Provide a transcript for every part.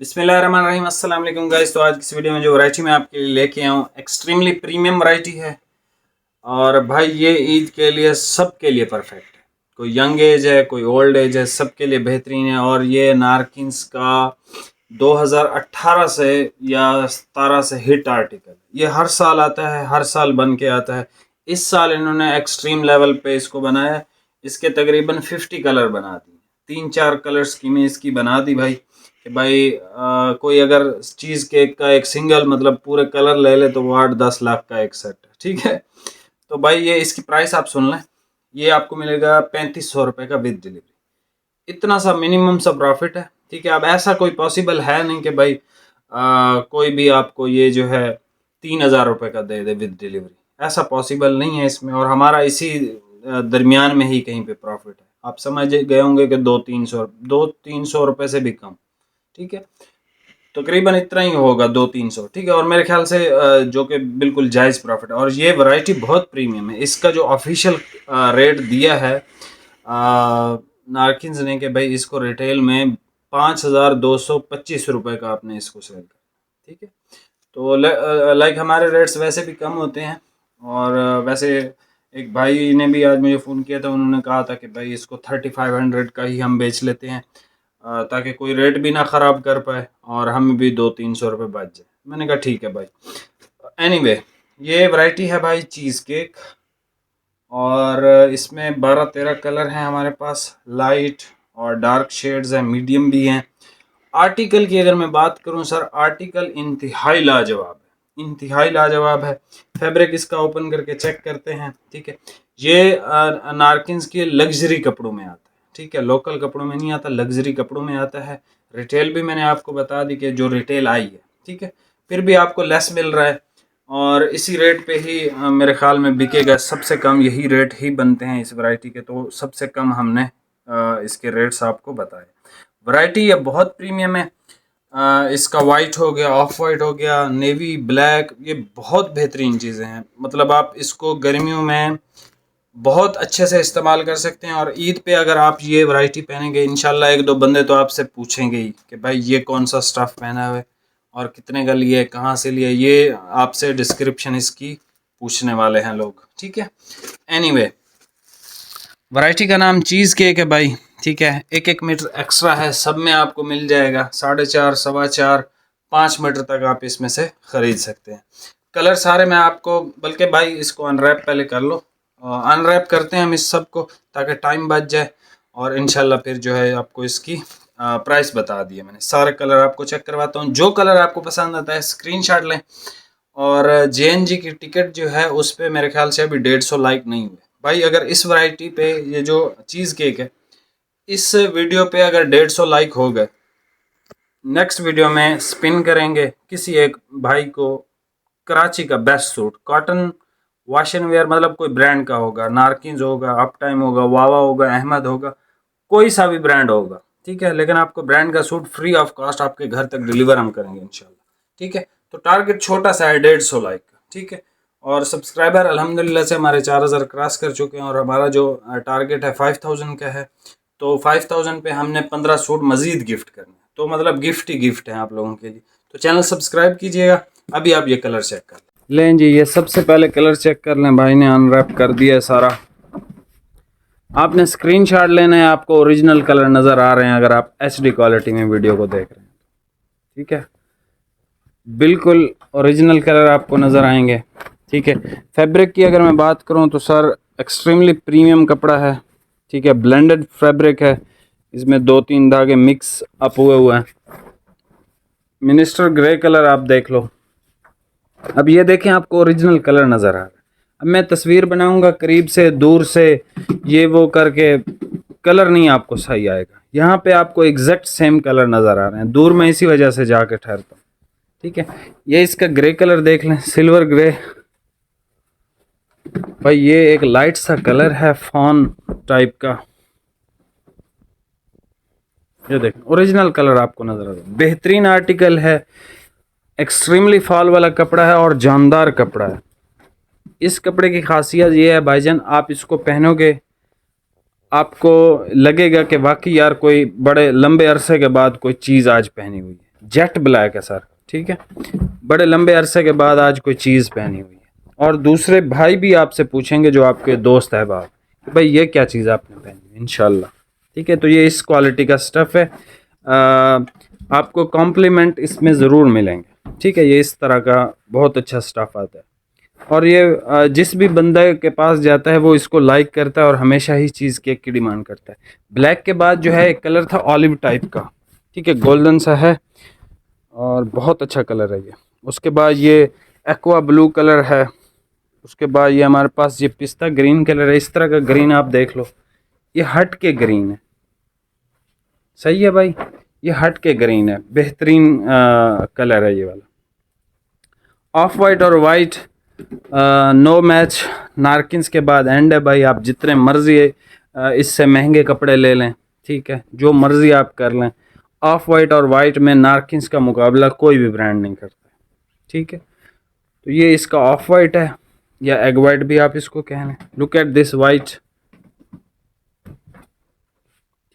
बिस्मिल्लाहिर्रहमानिर्रहीम, अस्सलाम वालेकुम गाइस। तो आज की इस वीडियो में जो वैरायटी मैं आपके लिए लेके आया हूँ एक्सट्रीमली प्रीमियम वैरायटी है। और भाई ये ईद के लिए सबके लिए परफेक्ट है। कोई यंग एज है, कोई ओल्ड एज है, सबके लिए बेहतरीन है। और ये नारकिन्स का 2018 से या 17 से हिट आर्टिकल, ये हर साल आता है, हर साल बन के आता है। इस साल इन्होंने एक्सट्रीम लेवल पे इसको बनाया। इसके तकरीबन 50 कलर बना दिए, 3-4 कलर स्कीमें इसकी बना दी भाई। कि भाई कोई अगर चीज़ केक का एक सिंगल मतलब पूरे कलर ले ले तो वो 8-10 लाख का एक सेट है, ठीक है। तो भाई ये इसकी प्राइस आप सुन लें, ये आपको मिलेगा 3500 रुपये का विद डिलीवरी। इतना सा मिनिमम सा प्रॉफिट है, ठीक है। अब ऐसा कोई पॉसिबल है नहीं कि भाई कोई भी आपको ये जो है 3000 रुपये का दे दे विद डिलीवरी, ऐसा पॉसिबल नहीं है इसमें। और हमारा इसी दरमियान में ही कहीं पे प्रॉफिट है। आप समझ गए होंगे कि 200-300 रुपये से भी कम, ठीक है। तकरीबन इतना ही होगा, 200-300, ठीक है। और मेरे ख्याल से जो कि बिल्कुल जायज़ प्रॉफिट है। और ये वैरायटी बहुत प्रीमियम है। इसका जो ऑफिशियल रेट दिया है नारकिन्स ने कि भाई इसको रिटेल में 5225 रुपये का आपने इसको सेल करना, ठीक है। तो लाइक हमारे रेट्स वैसे भी कम होते हैं। और वैसे एक भाई ने भी आज मुझे फ़ोन किया था, उन्होंने कहा था कि भाई इसको 3500 का ही हम बेच लेते हैं ताकि कोई रेट भी ना ख़राब कर पाए और हमें भी 200-300 रुपये बच जाए। मैंने कहा ठीक है भाई। एनीवे, ये वैरायटी है भाई चीज़ केक। और इसमें 12-13 कलर हैं हमारे पास, लाइट और डार्क शेड्स हैं, मीडियम भी हैं। आर्टिकल की अगर मैं बात करूं सर, आर्टिकल इंतहाई लाजवाब है, इंतहाई लाजवाब है। फैब्रिक इसका ओपन करके चेक करते हैं, ठीक है। ये नारकिन्स के लग्जरी कपड़ों में आता है, ठीक है। लोकल कपड़ों में नहीं आता, लग्जरी कपड़ों में आता है। रिटेल भी मैंने आपको बता दी कि जो रिटेल आई है, ठीक है। फिर भी आपको लेस मिल रहा है और इसी रेट पे ही मेरे ख्याल में बिकेगा। सबसे कम यही रेट ही बनते हैं इस वैरायटी के, तो सबसे कम हमने इसके रेट्स आपको बताए। वैरायटी ये बहुत प्रीमियम है। इसका वाइट हो गया, ऑफ वाइट हो गया, नेवी ब्लैक, ये बहुत बेहतरीन चीज़ें हैं। मतलब आप इसको गर्मियों में बहुत अच्छे से इस्तेमाल कर सकते हैं। और ईद पे अगर आप ये वैरायटी पहनेंगे, इंशाल्लाह 1-2 बंदे तो आपसे पूछेंगे ही कि भाई ये कौन सा स्टफ़ पहना हुआ है और कितने का लिए, कहाँ से लिए, ये आपसे डिस्क्रिप्शन इसकी पूछने वाले हैं लोग, ठीक है। एनीवे, वैरायटी का नाम चीज़ केक है भाई, ठीक है। 1-1 मीटर एक्स्ट्रा है, सब में आपको मिल जाएगा 4.5, 4.25, 5 मीटर तक आप इसमें से ख़रीद सकते हैं। कलर सारे मैं आपको, बल्कि भाई इसको अनरैप पहले कर लो, अनरैप करते हैं हम इस सब को ताकि टाइम बच जाए। और इंशाल्लाह फिर जो है आपको इसकी प्राइस बता दिए मैंने। सारे कलर आपको चेक करवाता हूँ, जो कलर आपको पसंद आता है स्क्रीनशॉट लें। और JNG की टिकट जो है उस पर मेरे ख्याल से अभी 150 लाइक नहीं हुए भाई। अगर इस वैरायटी पे ये जो चीज़ केक है, इस वीडियो पे अगर 150 लाइक हो गए, नेक्स्ट वीडियो में स्पिन करेंगे किसी एक भाई को कराची का best suit, cotton wash and wear, मतलब कोई ब्रांड का होगा, नारकिन्स होगा, अप टाइम होगा, वावा होगा, अहमद होगा, कोई सा भी ब्रांड होगा, ठीक है। लेकिन आपको ब्रांड का सूट फ्री ऑफ कॉस्ट आपके घर तक डिलीवर हम करेंगे इंशाल्लाह, ठीक है। तो टारगेट छोटा सा है, 150 लाइक का, ठीक है। और सब्सक्राइबर अल्हम्दुलिल्लाह से हमारे 4000 क्रॉस कर चुके हैं। और हमारा जो टारगेट है 5000 का है। तो 5000 पे हमने 15 सूट मजीद गिफ्ट करने हैं। तो मतलब गिफ्ट ही गिफ्ट है आप लोगों के लिए। तो चैनल सब्सक्राइब कीजिएगा। अभी आप ये कलर चेक कर लें जी, ये सबसे पहले कलर चेक कर लें। भाई ने अनरैप कर दिया है सारा, आपने स्क्रीनशॉट लेना है। आपको ओरिजिनल कलर नज़र आ रहे हैं अगर आप HD क्वालिटी में वीडियो को देख रहे हैं, ठीक है। बिल्कुल ओरिजिनल कलर आपको नज़र आएंगे, ठीक है। फैब्रिक की अगर मैं बात करूं तो सर एक्सट्रीमली प्रीमियम कपड़ा है, ठीक है। ब्लेंडेड फैब्रिक है, इसमें 2-3 धागे मिक्स अप हुए हैं। मिनिस्टर ग्रे कलर आप देख लो। अब ये देखें, आपको ओरिजिनल कलर नज़र आ रहा है। अब मैं तस्वीर बनाऊंगा करीब से, दूर से, ये वो करके कलर नहीं आपको सही आएगा। यहाँ पे आपको एग्जैक्ट सेम कलर नज़र आ रहे हैं, दूर में इसी वजह से जाके ठहरता हूँ, ठीक है। ये इसका ग्रे कलर देख लें, सिल्वर ग्रे। भाई ये एक लाइट सा कलर है, फॉन टाइप का। ये देखें, ओरिजिनल कलर आपको नज़र आ रहा है। बेहतरीन आर्टिकल है, एक्सट्रीमली फॉल वाला कपड़ा है और जानदार कपड़ा है। इस कपड़े की खासियत ये है भाईजान, आप इसको पहनोगे आपको लगेगा कि वाकई यार कोई बड़े लंबे अरसे के बाद कोई चीज़ आज पहनी हुई है। जेट ब्लैक है सर, ठीक है। बड़े लंबे अरसे के बाद आज कोई चीज़ पहनी हुई है। और दूसरे भाई भी आपसे पूछेंगे जो आपके दोस्त है बाहर कि भाई ये क्या चीज़ आपने पहनी है, इंशाल्लाह, ठीक है। तो ये इस क्वालिटी का स्टफ़ है, आपको कॉम्प्लीमेंट इसमें ज़रूर मिलेंगे, ठीक है। ये इस तरह का बहुत अच्छा स्टफ़ आता है और ये जिस भी बंदे के पास जाता है वो इसको लाइक करता है और हमेशा ही चीज़ केक की डिमांड करता है। ब्लैक के बाद जो है एक कलर था ऑलिव टाइप का, ठीक है, गोल्डन सा है और बहुत अच्छा कलर है ये। उसके बाद ये एक्वा ब्लू कलर है। उसके बाद ये हमारे पास ये पिस्ता ग्रीन कलर है। इस तरह का ग्रीन आप देख लो, ये हट के ग्रीन है, सही है भाई, ये हट के ग्रीन है, बेहतरीन कलर है ये वाला। ऑफ वाइट और वाइट नो मैच, नारकिन्स के बाद एंड है भाई। आप जितने मर्जी इससे महंगे कपड़े ले लें, ठीक है, जो मर्जी आप कर लें, ऑफ वाइट और वाइट में नारकिन्स का मुकाबला कोई भी ब्रांड नहीं करता, ठीक है। तो ये इसका ऑफ वाइट है या एग वाइट भी आप इसको कह लें। लुक एट दिस वाइट,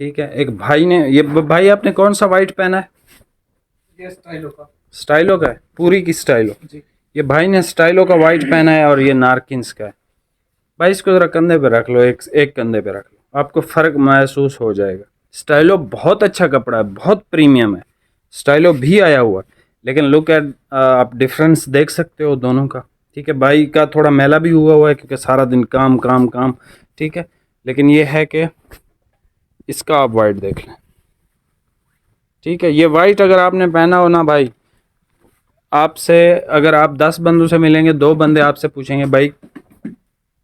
ठीक है। एक भाई ने, ये भाई आपने कौन सा वाइट पहना है? ये स्टाइलो का। स्टाइलो का है, पूरी की स्टाइलो जी। ये भाई ने स्टाइलो का वाइट पहना है और ये नारकिन्स का है। भाई इसको ज़रा कंधे पे रख लो, एक कंधे पे रख लो, आपको फ़र्क महसूस हो जाएगा। स्टाइलो बहुत अच्छा कपड़ा है, बहुत प्रीमियम है, स्टाइलो भी आया हुआ है, लेकिन लुक एट, आप डिफरेंस देख सकते हो दोनों का, ठीक है। भाई का थोड़ा मैला भी हुआ है क्योंकि सारा दिन काम काम काम, ठीक है, लेकिन ये है कि इसका आप वाइट देख लें, ठीक है। ये वाइट अगर आपने पहना हो ना भाई, आपसे अगर आप 10 बंदों से मिलेंगे, 2 बंदे आपसे पूछेंगे भाई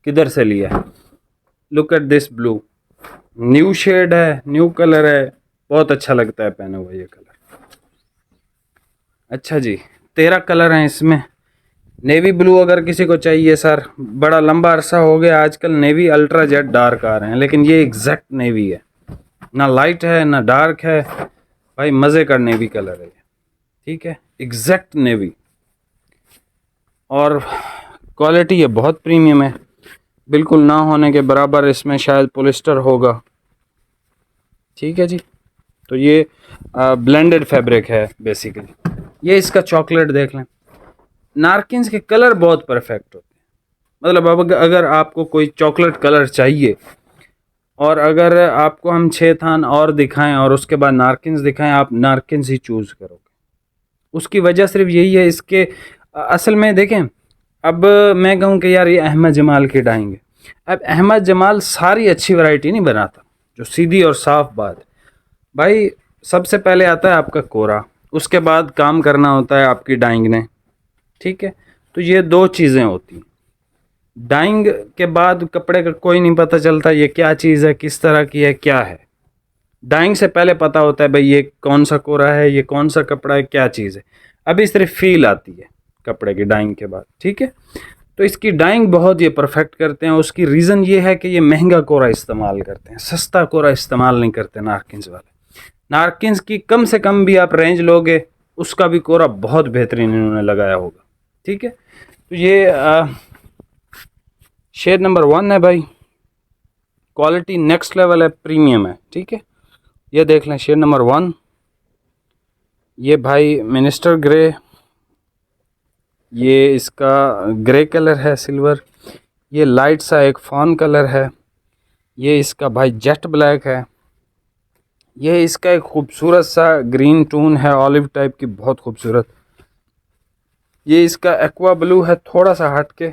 किधर से लिया है। Look at this blue, new shade है, न्यू कलर है, बहुत अच्छा लगता है पहना हुआ ये कलर। अच्छा जी, 13 कलर हैं इसमें। नेवी ब्लू अगर किसी को चाहिए सर, बड़ा लंबा अरसा हो गया, आजकल नेवी अल्ट्रा जेट डार्क आ रहे हैं, लेकिन ये एग्जैक्ट नेवी है, ना लाइट है ना डार्क है भाई, मज़े का नेवी कलर है, ठीक है, एग्जैक्ट नेवी। और क्वालिटी ये बहुत प्रीमियम है, बिल्कुल ना होने के बराबर इसमें शायद पॉलिस्टर होगा, ठीक है जी। तो ये ब्लेंडेड फैब्रिक है बेसिकली। ये इसका चॉकलेट देख लें, नारकिन्स के कलर बहुत परफेक्ट होते हैं, मतलब अब अगर आपको कोई चॉकलेट कलर चाहिए और अगर आपको हम 6 थान और दिखाएं और उसके बाद नारकिन्स दिखाएं, आप नारकिन्स ही चूज़ करोगे। उसकी वजह सिर्फ यही है, इसके असल में देखें, अब मैं कहूँ कि यार ये अहमद जमाल की डाइंग है, अब अहमद जमाल सारी अच्छी वैरायटी नहीं बनाता, जो सीधी और साफ बात है भाई। सबसे पहले आता है आपका कोरा, उसके बाद काम करना होता है आपकी डाइंग ने, ठीक है। तो ये 2 चीज़ें होती हैं, डाइंग के बाद कपड़े का कोई नहीं पता चलता ये क्या चीज़ है, किस तरह की है, क्या है। डाइंग से पहले पता होता है भाई ये कौन सा कोरा है, ये कौन सा कपड़ा है, क्या चीज़ है। अभी सिर्फ फील आती है कपड़े की डाइंग के बाद, ठीक है। तो इसकी डाइंग बहुत ये परफेक्ट करते हैं, उसकी रीज़न ये है कि ये महंगा कोरा इस्तेमाल करते हैं, सस्ता कोरा इस्तेमाल नहीं करते नारकिन्स वाले। नारकिन्स की कम से कम भी आप रेंज लोगे, उसका भी कोरा बहुत बेहतरीन इन्होंने लगाया होगा, ठीक है। तो ये शेड नंबर 1 है भाई, क्वालिटी नेक्स्ट लेवल है, प्रीमियम है, ठीक है। ये देख लें शेड नंबर 1, ये भाई मिनिस्टर ग्रे, ये इसका ग्रे कलर है सिल्वर, ये लाइट सा एक फॉन कलर है, ये इसका भाई जेट ब्लैक है, ये इसका एक खूबसूरत सा ग्रीन टून है ऑलिव टाइप की, बहुत खूबसूरत। ये इसका एक्वा ब्लू है थोड़ा सा हट के,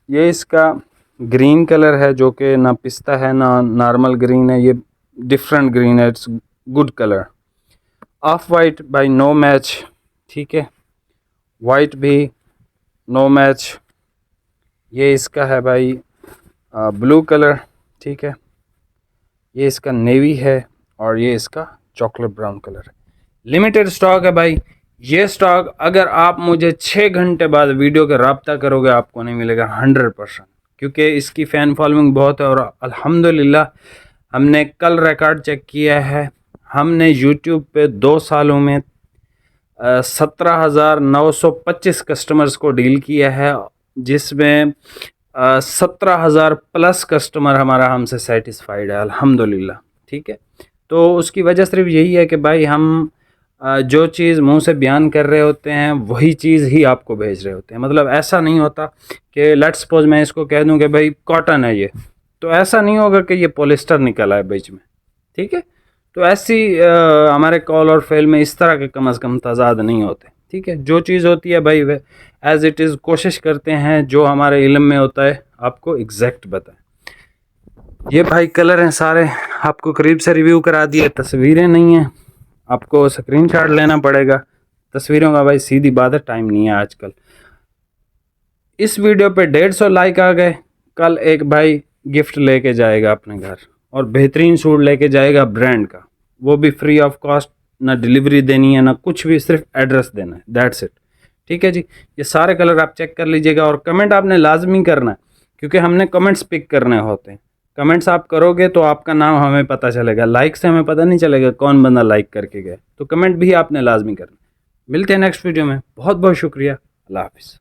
ये इसका ग्रीन कलर है जो कि ना पिस्ता है ना नॉर्मल ग्रीन है, ये डिफरेंट ग्रीन है, it's good colour. Off white by no match, ठीक है, वाइट भी नो मैच। ये इसका है भाई ब्लू कलर, ठीक है, ये इसका नेवी है और ये इसका चॉकलेट ब्राउन कलर है। लिमिटेड स्टॉक है भाई, ये स्टॉक अगर आप मुझे 6 घंटे बाद वीडियो के रब्ता करोगे आपको नहीं मिलेगा 100%, क्योंकि इसकी फ़ैन फॉलोइंग बहुत है। और अल्हम्दुलिल्लाह हमने कल रिकॉर्ड चेक किया है, हमने यूट्यूब पे 2 सालों में 17,925 कस्टमर्स को डील किया है, जिसमें 17,000 प्लस कस्टमर हमारा हमसे सेटिस्फाइड है अल्हम्दुलिल्लाह, ठीक है। तो उसकी वजह सिर्फ यही है कि भाई हम जो चीज़ मुंह से बयान कर रहे होते हैं वही चीज़ ही आपको भेज रहे होते हैं। मतलब ऐसा नहीं होता कि लेट्स सपोज मैं इसको कह दूं कि भाई कॉटन है ये, तो ऐसा नहीं होगा कि ये पॉलिस्टर निकला है बीच में, ठीक है। तो ऐसी हमारे कॉल और फेल में इस तरह के कम अज़ कम तजाद नहीं होते, ठीक है। जो चीज़ होती है भाई वे एज़ इट इज़ कोशिश करते हैं जो हमारे इल्म में होता है आपको एग्जैक्ट बताएं। ये भाई कलर हैं सारे, आपको करीब से रिव्यू करा दिए, तस्वीरें नहीं हैं, आपको स्क्रीनशॉट लेना पड़ेगा। तस्वीरों का भाई सीधी बात है टाइम नहीं है आजकल। इस वीडियो पे 150 लाइक आ गए, कल एक भाई गिफ्ट लेके जाएगा अपने घर और बेहतरीन सूट लेके जाएगा ब्रांड का, वो भी फ्री ऑफ कॉस्ट, ना डिलीवरी देनी है ना कुछ भी, सिर्फ एड्रेस देना है, दैट्स इट, ठीक है जी। ये सारे कलर आप चेक कर लीजिएगा और कमेंट आपने लाजमी करना है क्योंकि हमने कमेंट्स पिक करने होते हैं। कमेंट्स आप करोगे तो आपका नाम हमें पता चलेगा, लाइक से हमें पता नहीं चलेगा कौन बंदा लाइक करके गया, तो कमेंट भी आपने लाजमी करना। मिलते हैं नेक्स्ट वीडियो में, बहुत बहुत शुक्रिया, अल्लाह हाफिज़।